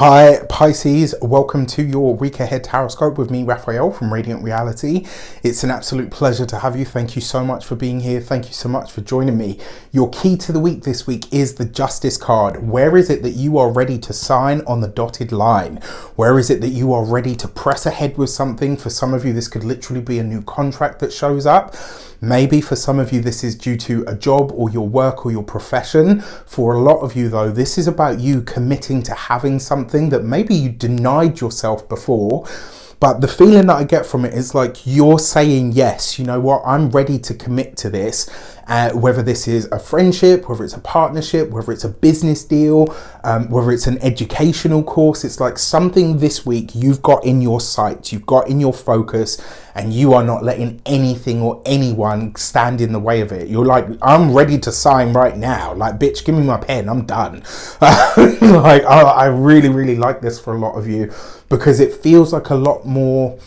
Hi Pisces, welcome to your week ahead tarot with me, Raphael from Reydiant Reality. It's an absolute pleasure to have you. Thank you so much for being here. Thank you so much for joining me. Your key to the week this week is the Justice card. Where is it that you are ready to sign on the dotted line? Where is it that you are ready to press ahead with something? For some of you, this could literally be a new contract that shows up. Maybe for some of you, this is due to a job or your work or your profession. For a lot of you though, this is about you committing to having something that maybe you denied yourself before. But the feeling that I get from it is like you're saying, yes, you know what, I'm ready to commit to this. Whether this is a friendship, whether it's a partnership, whether it's a business deal, whether it's an educational course, it's like something this week you've got in your sights, you've got in your focus, and you are not letting anything or anyone stand in the way of it. You're like, I'm ready to sign right now. Like, bitch, give me my pen, I'm done. Like, I really, really like this for a lot of you because it feels like a lot more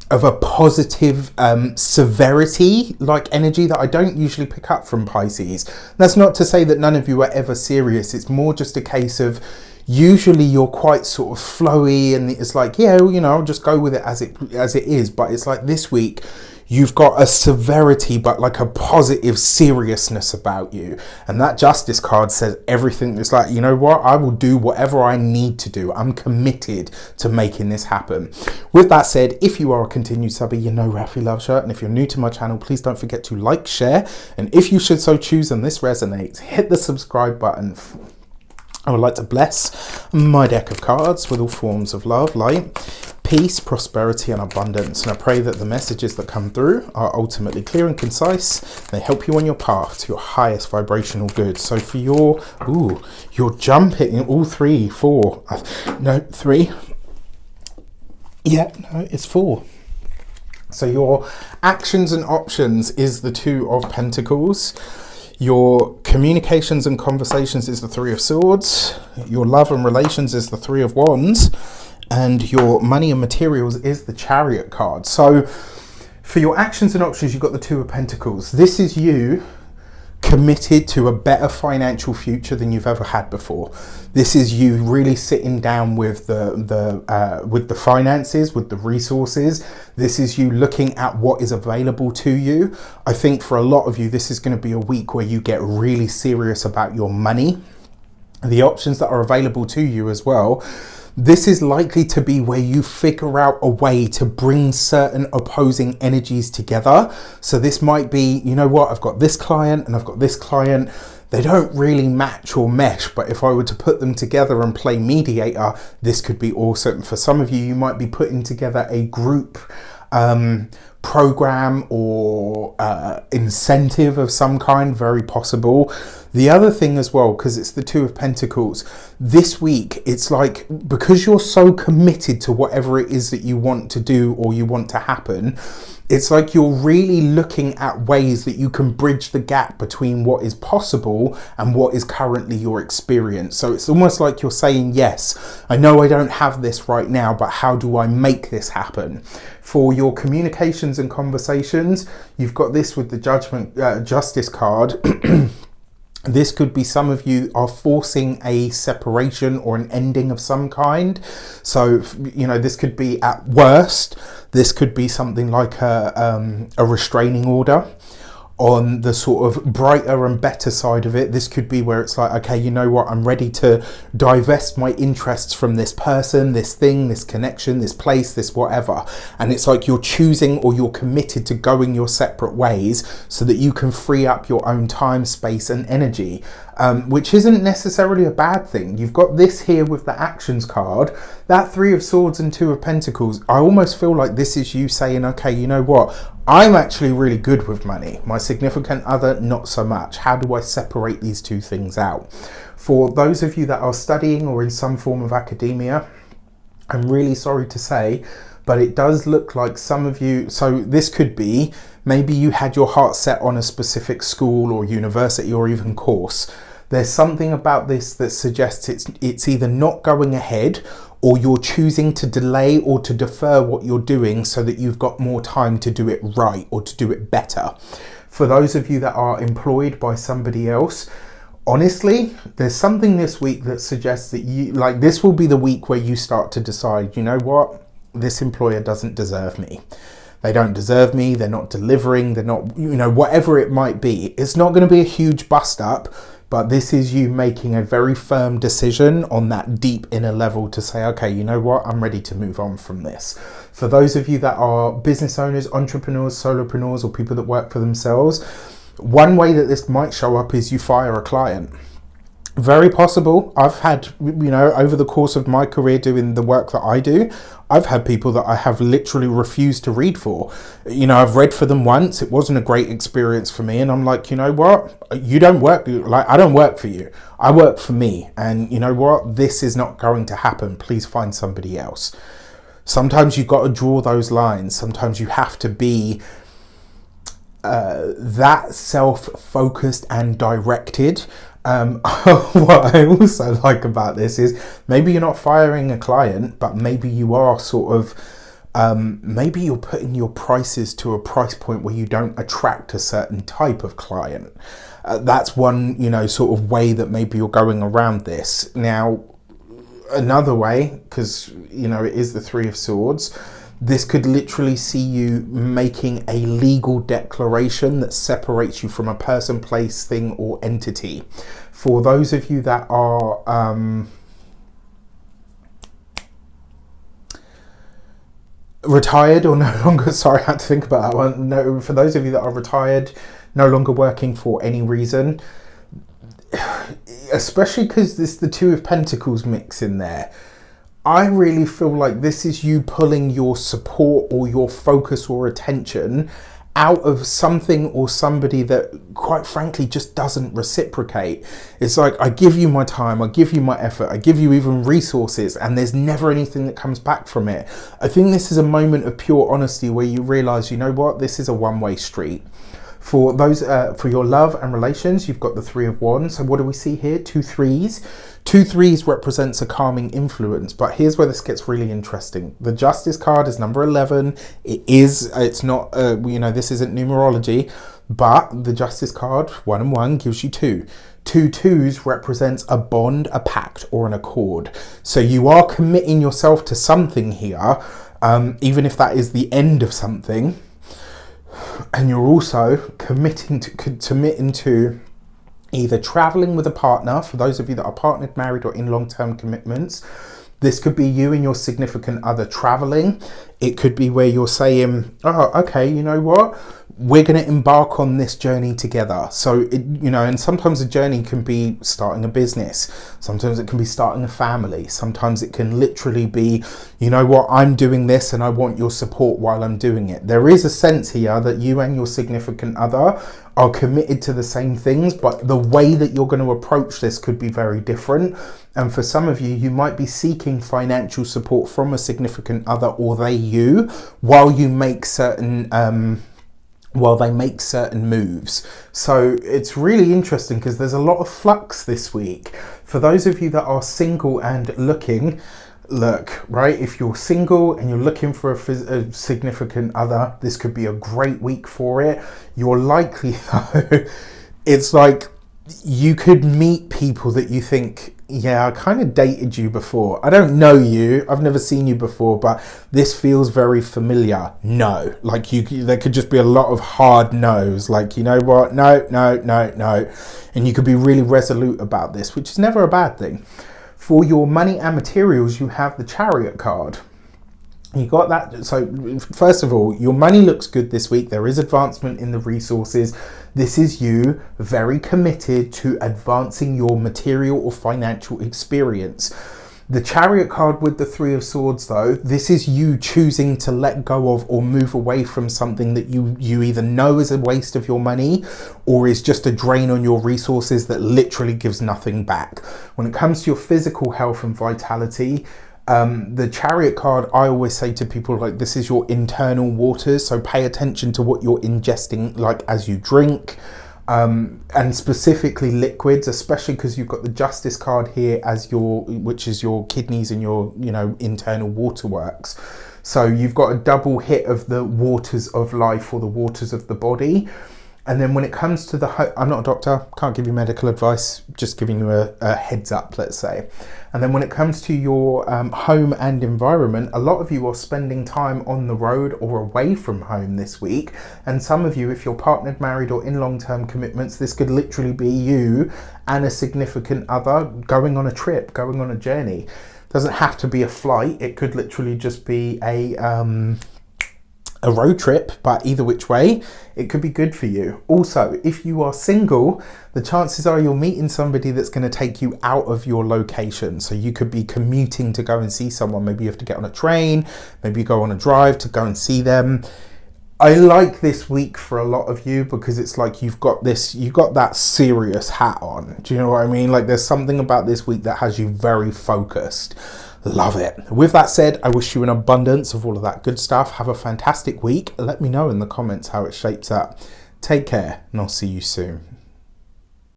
of a positive severity like energy that I don't usually pick up from Pisces. That's not to say that none of you are ever serious. It's more just a case of usually you're quite sort of flowy and it's like, yeah, you know, I'll just go with it as it is. But it's like this week you've got a severity but like a positive seriousness about you, and that Justice card says everything. It's like, you know what, I will do whatever I need to do. I'm committed to making this happen. With that said, if you are a continued subby, you know Rafi loves you, and if you're new to my channel, please don't forget to like, share, and if you should so choose and this resonates, hit the subscribe button. I would like to bless my deck of cards with all forms of love, light, peace, prosperity and abundance, and I pray that the messages that come through are ultimately clear and concise. They help you on your path to your highest vibrational good. So for your jumping in all three, four, no, three, yeah, no, it's four. So your actions and options is the Two of Pentacles. Your communications and conversations is the Three of Swords. Your love and relations is the Three of Wands. And your money and materials is the Chariot card. So for your actions and options, you've got the Two of Pentacles. This is you committed to a better financial future than you've ever had before. This is you really sitting down with the finances, with the resources. This is you looking at what is available to you. I think for a lot of you, this is going to be a week where you get really serious about your money. The options that are available to you as well. This is likely to be where you figure out a way to bring certain opposing energies together. So this might be, you know what, I've got this client and I've got this client. They don't really match or mesh, but if I were to put them together and play mediator, this could be awesome. For some of you, you might be putting together a group program or incentive of some kind, very possible. The other thing as well, because it's the Two of Pentacles, this week, it's like, because you're so committed to whatever it is that you want to do or you want to happen, it's like you're really looking at ways that you can bridge the gap between what is possible and what is currently your experience. So it's almost like you're saying, yes, I know I don't have this right now, but how do I make this happen? For your communications and conversations, you've got this with the Justice card. This could be some of you are forcing a separation or an ending of some kind. So, you know, this could be at worst, this could be something like a restraining order. On the sort of brighter and better side of it, this could be where it's like, okay, you know what, I'm ready to divest my interests from this person, this thing, this connection, this place, this whatever. And it's like you're choosing or you're committed to going your separate ways so that you can free up your own time, space and energy, which isn't necessarily a bad thing. You've got this here with the actions card, that Three of Swords and Two of Pentacles. I almost feel like this is you saying, okay, you know what, I'm actually really good with money. My significant other, not so much. How do I separate these two things out? For those of you that are studying or in some form of academia, I'm really sorry to say, but it does look like some of you, so this could be, maybe you had your heart set on a specific school or university or even course. There's something about this that suggests it's either not going ahead or you're choosing to delay or to defer what you're doing so that you've got more time to do it right or to do it better. For those of you that are employed by somebody else, Honestly, there's something this week that suggests that this will be the week where you start to decide, you know what, this employer doesn't deserve me. They don't deserve me. They're not delivering. They're not, whatever it might be. It's not going to be a huge bust up, but this is you making a very firm decision on that deep inner level to say, okay, you know what, I'm ready to move on from this. For those of you that are business owners, entrepreneurs, solopreneurs, or people that work for themselves, one way that this might show up is you fire a client. Very possible. I've had, over the course of my career doing the work that I do, I've had people that I have literally refused to read for. I've read for them once. It wasn't a great experience for me. And I'm like, you know what? You don't work, I don't work for you. I work for me. And you know what? This is not going to happen. Please find somebody else. Sometimes you've got to draw those lines. Sometimes you have to be that self-focused and directed. What I also like about this is maybe you're not firing a client, but maybe you are sort of maybe you're putting your prices to a price point where you don't attract a certain type of client. That's one sort of way that maybe you're going around this. Now another way, because it is the Three of Swords, this could literally see you making a legal declaration that separates you from a person, place, thing, or entity. For those of you that are retired or no longer, sorry, I had to think about that one. No, for those of you that are retired, no longer working for any reason, especially because there's the Two of Pentacles mix in there. I really feel like this is you pulling your support or your focus or attention out of something or somebody that, quite frankly, just doesn't reciprocate. It's like, I give you my time, I give you my effort, I give you even resources, and there's never anything that comes back from it. I think this is a moment of pure honesty where you realize, you know what, this is a one-way street. For those, for your love and relations, you've got the Three of Wands. So what do we see here? Two threes. Two threes represents a calming influence, but here's where this gets really interesting. The Justice card is number 11. It's not, this isn't numerology, but the Justice card, 1 and 1, gives you 2. Two twos represents a bond, a pact, or an accord. So you are committing yourself to something here, even if that is the end of something. And you're also committing to either traveling with a partner, for those of you that are partnered, married, or in long-term commitments. This could be you and your significant other traveling. It could be where you're saying, oh, okay, you know what? We're going to embark on this journey together. So, and sometimes a journey can be starting a business. Sometimes it can be starting a family. Sometimes it can literally be, you know what, I'm doing this and I want your support while I'm doing it. There is a sense here that you and your significant other are committed to the same things, but the way that you're going to approach this could be very different. And for some of you, you might be seeking financial support from a significant other, or you, while you make certain while they make certain moves. So it's really interesting because there's a lot of flux this week. For those of you that are single and looking, look, right, if you're single and you're looking for a significant other, this could be a great week for it. You're likely, though, it's like you could meet people that you think, yeah, I kind of dated you before. I don't know you. I've never seen you before, but this feels very familiar. No, like there could just be a lot of hard no's. Like, you know what? No. And you could be really resolute about this, which is never a bad thing. For your money and materials, you have the Chariot card. You got that. So first of all, your money looks good this week. There is advancement in the resources. This is you very committed to advancing your material or financial experience. The Chariot card with the Three of Swords, though, this is you choosing to let go of or move away from something that you either know is a waste of your money or is just a drain on your resources that literally gives nothing back. When it comes to your physical health and vitality, the Chariot card, I always say to people, like, this is your internal waters, so pay attention to what you're ingesting, like as you drink, and specifically liquids, especially because you've got the Justice card here as which is your kidneys and your internal waterworks. So you've got a double hit of the waters of life or the waters of the body. And then when it comes to the, I'm not a doctor, can't give you medical advice, just giving you a heads up, let's say. And then when it comes to your home and environment, a lot of you are spending time on the road or away from home this week. And some of you, if you're partnered, married, or in long-term commitments, this could literally be you and a significant other going on a trip, going on a journey. Doesn't have to be a flight. It could literally just be a road trip, but either which way, it could be good for you. Also, if you are single, the chances are you're meeting somebody that's going to take you out of your location. So you could be commuting to go and see someone. Maybe you have to get on a train, maybe you go on a drive to go and see them. I like this week for a lot of you because it's like you've got that serious hat on. Do you know what I mean? Like there's something about this week that has you very focused. Love it. With that said, I wish you an abundance of all of that good stuff. Have a fantastic week. Let me know in the comments how it shapes up. Take care, and I'll see you soon.